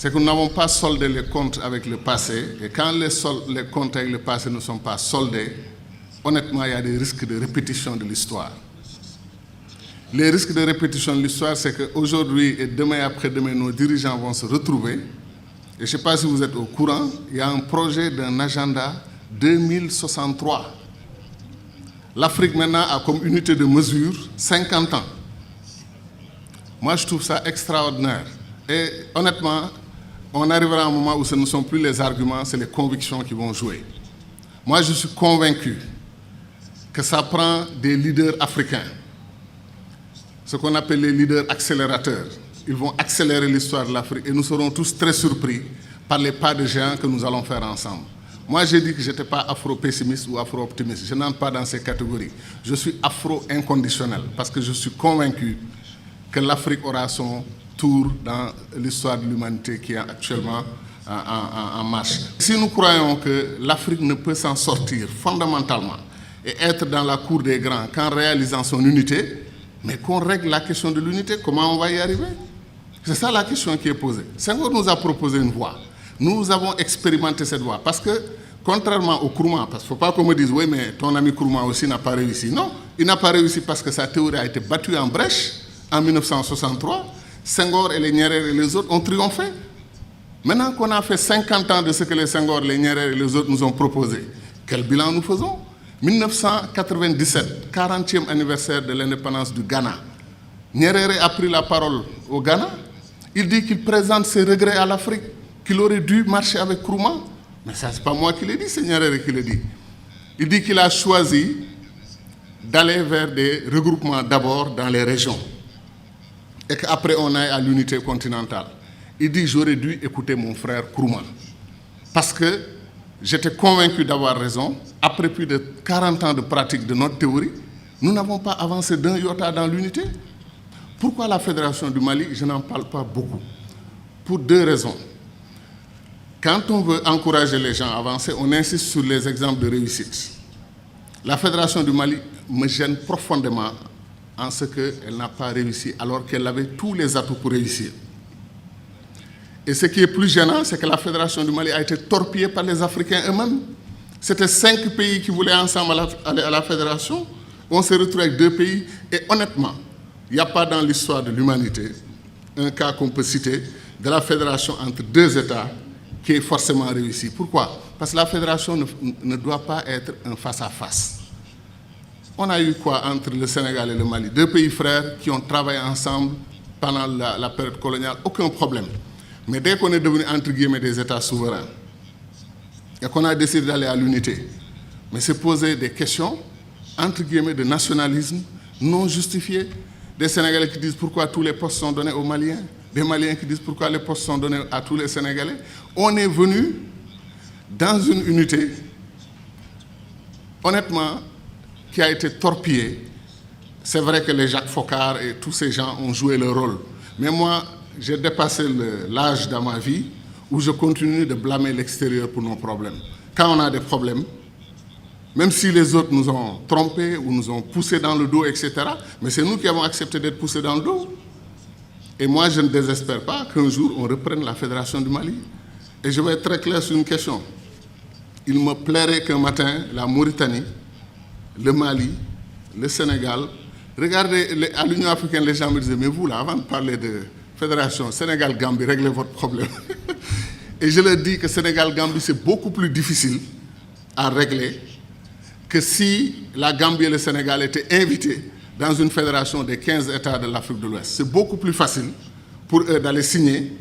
c'est que nous n'avons pas soldé les comptes avec le passé. Et quand les comptes avec le passé ne sont pas soldés, honnêtement, il y a des risques de répétition de l'histoire. Les risques de répétition de l'histoire, c'est qu'aujourd'hui et demain et après-demain, nos dirigeants vont se retrouver. Et je ne sais pas si vous êtes au courant, il y a un projet d'un agenda 2063. L'Afrique maintenant a comme unité de mesure 50 ans. Moi, je trouve ça extraordinaire. Et honnêtement, on arrivera à un moment où ce ne sont plus les arguments, c'est les convictions qui vont jouer. Moi, je suis convaincu que ça prend des leaders africains, ce qu'on appelle les leaders accélérateurs. Ils vont accélérer l'histoire de l'Afrique et nous serons tous très surpris par les pas de géants que nous allons faire ensemble. Moi, j'ai dit que je n'étais pas afro-pessimiste ou afro-optimiste. Je n'entre pas dans ces catégories. Je suis afro-inconditionnel parce que je suis convaincu que l'Afrique aura son tour dans l'histoire de l'humanité qui est actuellement en marche. Si nous croyons que l'Afrique ne peut s'en sortir fondamentalement et être dans la cour des grands qu'en réalisant son unité, mais qu'on règle la question de l'unité, comment on va y arriver? C'est ça la question qui est posée. Senghor nous a proposé une voie. Nous avons expérimenté cette voie parce que, contrairement au Nkrumah, parce qu'il ne faut pas qu'on me dise « oui, mais ton ami Nkrumah aussi n'a pas réussi ». Non, il n'a pas réussi parce que sa théorie a été battue en brèche en 1963. Senghor et les Nyerere et les autres ont triomphé. Maintenant qu'on a fait 50 ans de ce que les Senghor, les Nyerere et les autres nous ont proposé, quel bilan nous faisons? 1997, 40e anniversaire de l'indépendance du Ghana. Nyerere a pris la parole au Ghana. Il dit qu'il présente ses regrets à l'Afrique, qu'il aurait dû marcher avec Nkrumah. Mais ça, ce n'est pas moi qui l'ai dit, c'est Nyerere qui le dit. Il dit qu'il a choisi d'aller vers des regroupements d'abord dans les régions et qu'après on aille à l'unité continentale. Il dit j'aurais dû écouter mon frère Nkrumah parce que j'étais convaincu d'avoir raison. Après plus de 40 ans de pratique de notre théorie, nous n'avons pas avancé d'un iota dans l'unité. Pourquoi la Fédération du Mali? Je n'en parle pas beaucoup. Pour deux raisons. Quand on veut encourager les gens à avancer, on insiste sur les exemples de réussite. La Fédération du Mali me gêne profondément en ce qu'elle n'a pas réussi alors qu'elle avait tous les atouts pour réussir. Et ce qui est plus gênant, c'est que la Fédération du Mali a été torpillée par les Africains eux-mêmes. C'était 5 pays qui voulaient ensemble aller à la Fédération. On s'est retrouvé avec 2 pays. Et honnêtement, il n'y a pas dans l'histoire de l'humanité un cas qu'on peut citer de la Fédération entre 2 États qui est forcément réussi. Pourquoi? Parce que la Fédération ne doit pas être un face-à-face. On a eu quoi entre le Sénégal et le Mali? 2 pays frères qui ont travaillé ensemble pendant la période coloniale. Aucun problème. Mais dès qu'on est devenu, entre guillemets, des États souverains, et qu'on a décidé d'aller à l'unité, mais se poser des questions, entre guillemets, de nationalisme non justifié. Des Sénégalais qui disent pourquoi tous les postes sont donnés aux Maliens, des Maliens qui disent pourquoi les postes sont donnés à tous les Sénégalais. On est venu dans une unité, honnêtement, qui a été torpillée. C'est vrai que les Jacques Foccart et tous ces gens ont joué leur rôle. Mais moi, j'ai dépassé l'âge dans ma vie où je continue de blâmer l'extérieur pour nos problèmes. Quand on a des problèmes, même si les autres nous ont trompés ou nous ont poussés dans le dos, etc., mais c'est nous qui avons accepté d'être poussés dans le dos. Et moi, je ne désespère pas qu'un jour, on reprenne la Fédération du Mali. Et je vais être très clair sur une question. Il me plairait qu'un matin, la Mauritanie, le Mali, le Sénégal, regardez, à l'Union africaine, les gens me disaient, mais vous, là, avant de parler de Fédération Sénégal-Gambie, réglez votre problème. Et je leur dis que Sénégal-Gambie, c'est beaucoup plus difficile à régler que si la Gambie et le Sénégal étaient invités dans une fédération des 15 États de l'Afrique de l'Ouest. C'est beaucoup plus facile pour eux d'aller signer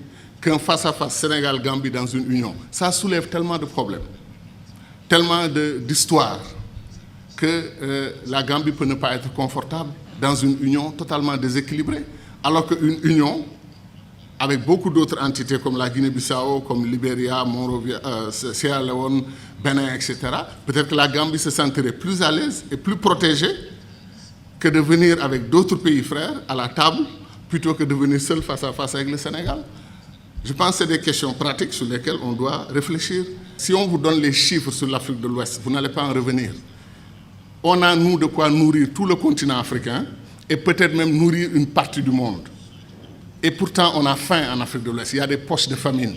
qu'un face-à-face Sénégal-Gambie dans une union. Ça soulève tellement de problèmes, tellement d'histoires, que la Gambie peut ne pas être confortable dans une union totalement déséquilibrée, alors qu'une union avec beaucoup d'autres entités comme la Guinée-Bissau, comme Libéria, Monrovia, Sierra Leone, Bénin, etc., peut-être que la Gambie se sentirait plus à l'aise et plus protégée que de venir avec d'autres pays frères à la table, plutôt que de venir seul face à face avec le Sénégal. Je pense que c'est des questions pratiques sur lesquelles on doit réfléchir. Si on vous donne les chiffres sur l'Afrique de l'Ouest, vous n'allez pas en revenir. On a, nous, de quoi nourrir tout le continent africain et peut-être même nourrir une partie du monde. Et pourtant, on a faim en Afrique de l'Ouest. Il y a des poches de famine.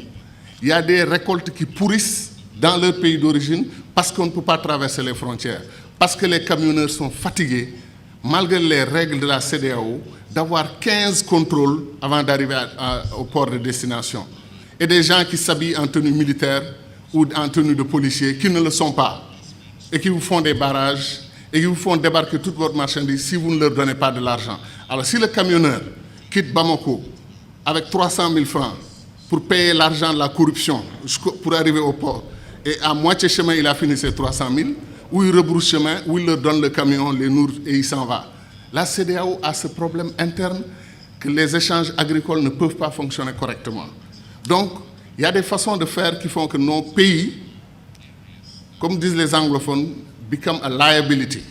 Il y a des récoltes qui pourrissent dans leur pays d'origine parce qu'on ne peut pas traverser les frontières. Parce que les camionneurs sont fatigués, malgré les règles de la CEDEAO, d'avoir 15 contrôles avant d'arriver au port de destination. Et des gens qui s'habillent en tenue militaire ou en tenue de policier, qui ne le sont pas, et qui vous font des barrages, et qui vous font débarquer toute votre marchandise si vous ne leur donnez pas de l'argent. Alors si le camionneur quitte Bamako avec 300 000 francs pour payer l'argent de la corruption pour arriver au port, et à moitié chemin il a fini ses 300 000, ou il rebrousse chemin, ou il leur donne le camion, les nourrit et il s'en va. La CEDEAO a ce problème interne que les échanges agricoles ne peuvent pas fonctionner correctement. Donc, il y a des façons de faire qui font que nos pays, comme disent les anglophones, become a liability,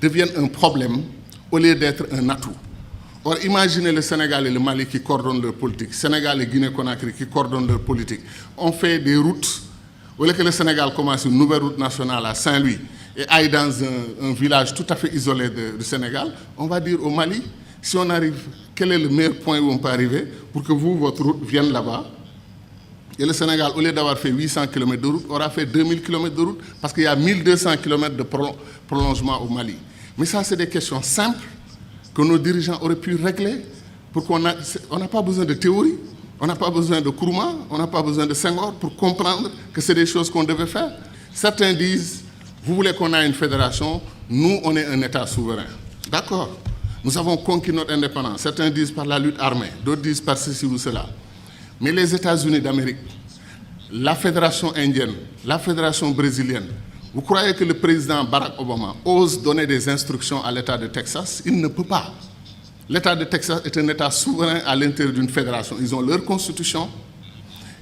deviennent un problème au lieu d'être un atout. Or, imaginez le Sénégal et le Mali qui coordonnent leur politique, Sénégal et Guinée-Conakry qui coordonnent leur politique. On fait des routes, au lieu que le Sénégal commence une nouvelle route nationale à Saint-Louis et aille dans un village tout à fait isolé du Sénégal, on va dire au Mali, si on arrive, quel est le meilleur point où on peut arriver pour que vous, votre route, vienne là-bas. Et le Sénégal, au lieu d'avoir fait 800 km de route, aura fait 2000 km de route parce qu'il y a 1200 km de prolongement au Mali. Mais ça, c'est des questions simples que nos dirigeants auraient pu régler pour qu'on n'a pas besoin de théorie, on n'a pas besoin de Nkrumah, on n'a pas besoin de Senghor pour comprendre que c'est des choses qu'on devait faire. Certains disent, vous voulez qu'on ait une fédération, nous, on est un État souverain. D'accord, nous avons conquis notre indépendance. Certains disent par la lutte armée, d'autres disent par ceci ou cela. Mais les États-Unis d'Amérique, la fédération indienne, la fédération brésilienne, vous croyez que le président Barack Obama ose donner des instructions à l'État de Texas? Il ne peut pas. L'État de Texas est un État souverain à l'intérieur d'une fédération. Ils ont leur constitution,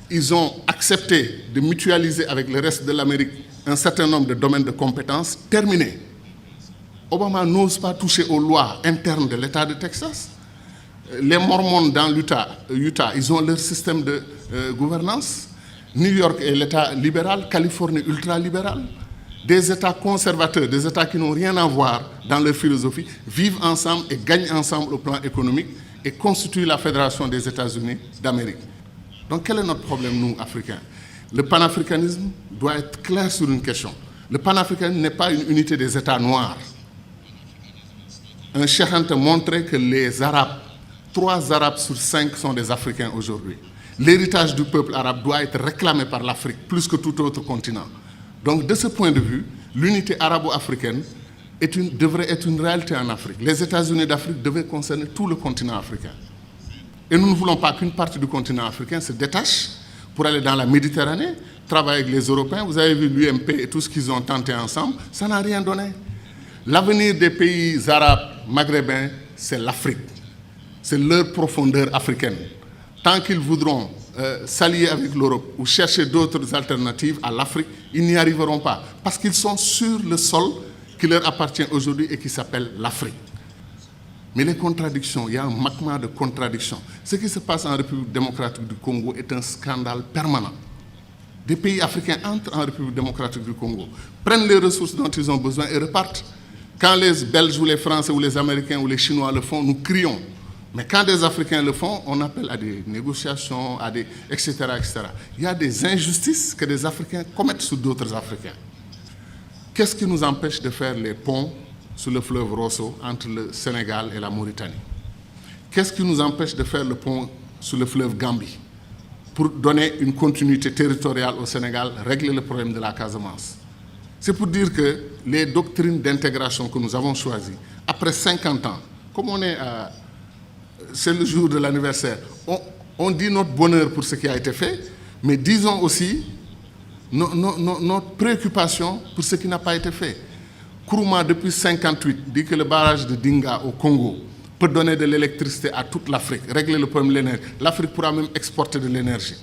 ils ont accepté de mutualiser avec le reste de l'Amérique un certain nombre de domaines de compétences. Terminé. Obama n'ose pas toucher aux lois internes de l'État de Texas. Les Mormons dans l'Utah, ils ont leur système de gouvernance. New York est l'État libéral, Californie ultra-libéral. Des États conservateurs, des États qui n'ont rien à voir dans leur philosophie, vivent ensemble et gagnent ensemble au plan économique et constituent la Fédération des États-Unis d'Amérique. Donc quel est notre problème, nous, Africains? Le panafricanisme doit être clair sur une question. Le panafricanisme n'est pas une unité des États noirs. Un Cheikh Anta montrait que les Arabes, 3 Arabes sur 5 sont des Africains aujourd'hui. L'héritage du peuple arabe doit être réclamé par l'Afrique plus que tout autre continent. Donc de ce point de vue, l'unité arabo-africaine devrait être une réalité en Afrique. Les États-Unis d'Afrique devaient concerner tout le continent africain. Et nous ne voulons pas qu'une partie du continent africain se détache pour aller dans la Méditerranée, travailler avec les Européens. Vous avez vu l'UMP et tout ce qu'ils ont tenté ensemble, ça n'a rien donné. L'avenir des pays arabes, maghrébins, c'est l'Afrique. C'est leur profondeur africaine. Tant qu'ils voudront s'allier avec l'Europe ou chercher d'autres alternatives à l'Afrique, ils n'y arriveront pas. Parce qu'ils sont sur le sol qui leur appartient aujourd'hui et qui s'appelle l'Afrique. Mais les contradictions, il y a un magma de contradictions. Ce qui se passe en République démocratique du Congo est un scandale permanent. Des pays africains entrent en République démocratique du Congo, prennent les ressources dont ils ont besoin et repartent. Quand les Belges ou les Français ou les Américains ou les Chinois le font, nous crions. Mais quand des Africains le font, on appelle à des négociations, etc., etc. Il y a des injustices que des Africains commettent sur d'autres Africains. Qu'est-ce qui nous empêche de faire les ponts sur le fleuve Rosso entre le Sénégal et la Mauritanie? Qu'est-ce qui nous empêche de faire le pont sur le fleuve Gambie pour donner une continuité territoriale au Sénégal, régler le problème de la Casamance? C'est pour dire que les doctrines d'intégration que nous avons choisies, après 50 ans, comme on est à... C'est le jour de l'anniversaire. On dit notre bonheur pour ce qui a été fait, mais disons aussi notre préoccupation pour ce qui n'a pas été fait. Nkrumah, depuis 1958, dit que le barrage de Dinga au Congo peut donner de l'électricité à toute l'Afrique, régler le problème de l'énergie. L'Afrique pourra même exporter de l'énergie.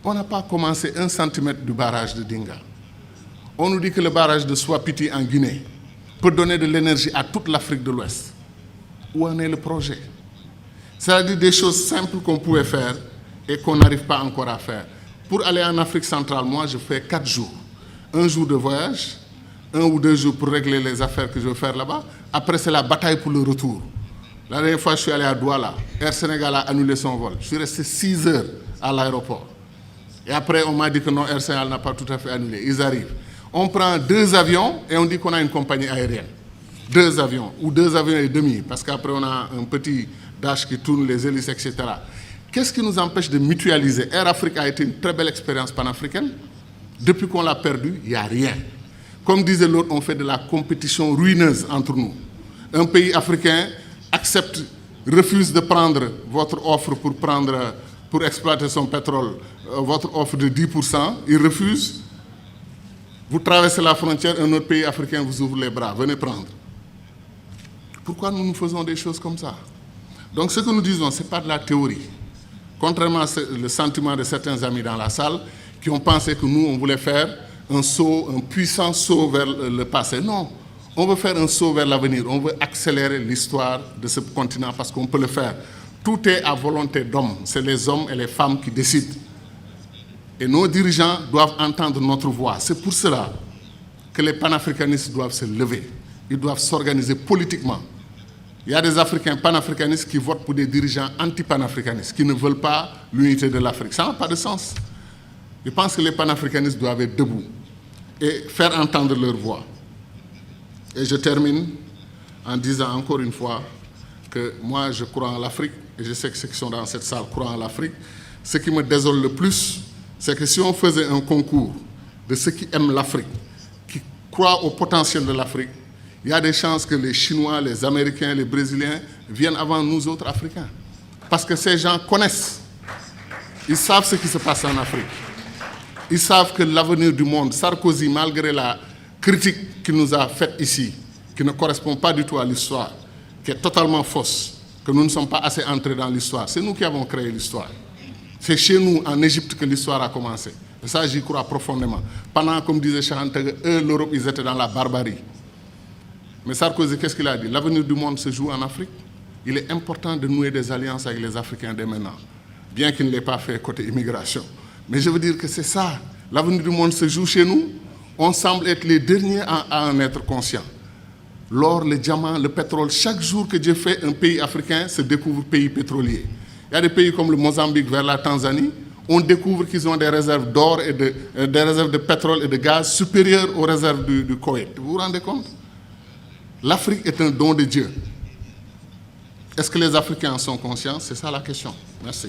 On n'a pas commencé 1 centimètre du barrage de Dinga. On nous dit que le barrage de Swapiti en Guinée peut donner de l'énergie à toute l'Afrique de l'Ouest. Où en est le projet? C'est-à-dire des choses simples qu'on pouvait faire et qu'on n'arrive pas encore à faire. Pour aller en Afrique centrale, moi, je fais 4 jours. 1 jour de voyage, 1 ou 2 jours pour régler les affaires que je veux faire là-bas. Après, c'est la bataille pour le retour. La dernière fois, je suis allé à Douala. Air Sénégal a annulé son vol. Je suis resté 6 heures à l'aéroport. Et après, on m'a dit que non, Air Sénégal n'a pas tout à fait annulé. Ils arrivent. On prend 2 avions et on dit qu'on a une compagnie aérienne. 2 avions, ou 2 avions et demi, parce qu'après, on a un petit dash qui tourne, les hélices, etc. Qu'est-ce qui nous empêche de mutualiser? Air Afrique a été une très belle expérience panafricaine. Depuis qu'on l'a perdu, il n'y a rien. Comme disait l'autre, on fait de la compétition ruineuse entre nous. Un pays africain accepte, refuse de prendre votre offre pour exploiter son pétrole, votre offre de 10%, il refuse. Vous traversez la frontière, un autre pays africain vous ouvre les bras, venez prendre. Pourquoi nous faisons des choses comme ça? Donc ce que nous disons, ce n'est pas de la théorie. Contrairement au sentiment de certains amis dans la salle qui ont pensé que nous, on voulait faire un saut, un puissant saut vers le passé. Non, on veut faire un saut vers l'avenir. On veut accélérer l'histoire de ce continent parce qu'on peut le faire. Tout est à volonté d'hommes. C'est les hommes et les femmes qui décident. Et nos dirigeants doivent entendre notre voix. C'est pour cela que les panafricanistes doivent se lever. Ils doivent s'organiser politiquement. Il y a des Africains panafricanistes qui votent pour des dirigeants anti-panafricanistes, qui ne veulent pas l'unité de l'Afrique. Ça n'a pas de sens. Je pense que les panafricanistes doivent être debout et faire entendre leur voix. Et je termine en disant encore une fois que moi, je crois en l'Afrique, et je sais que ceux qui sont dans cette salle croient en l'Afrique. Ce qui me désole le plus, c'est que si on faisait un concours de ceux qui aiment l'Afrique, qui croient au potentiel de l'Afrique, il y a des chances que les Chinois, les Américains, les Brésiliens viennent avant nous autres Africains. Parce que ces gens connaissent. Ils savent ce qui se passe en Afrique. Ils savent que l'avenir du monde, Sarkozy, malgré la critique qu'il nous a faite ici, qui ne correspond pas du tout à l'histoire, qui est totalement fausse, que nous ne sommes pas assez entrés dans l'histoire, c'est nous qui avons créé l'histoire. C'est chez nous, en Égypte, que l'histoire a commencé. Et ça, j'y crois profondément. Pendant, comme disait Chahantag, eux, l'Europe, ils étaient dans la barbarie. Mais Sarkozy, qu'est-ce qu'il a dit? L'avenir du monde se joue en Afrique. Il est important de nouer des alliances avec les Africains dès maintenant, bien qu'il ne l'ait pas fait côté immigration. Mais je veux dire que c'est ça. L'avenir du monde se joue chez nous. On semble être les derniers à en être conscients. L'or, le diamant, le pétrole, chaque jour que Dieu fait, un pays africain se découvre pays pétrolier. Il y a des pays comme le Mozambique vers la Tanzanie, on découvre qu'ils ont des réserves d'or et des réserves de pétrole et de gaz supérieures aux réserves du Koweït. Vous vous rendez compte? L'Afrique est un don de Dieu. Est-ce que les Africains en sont conscients? C'est ça la question. Merci.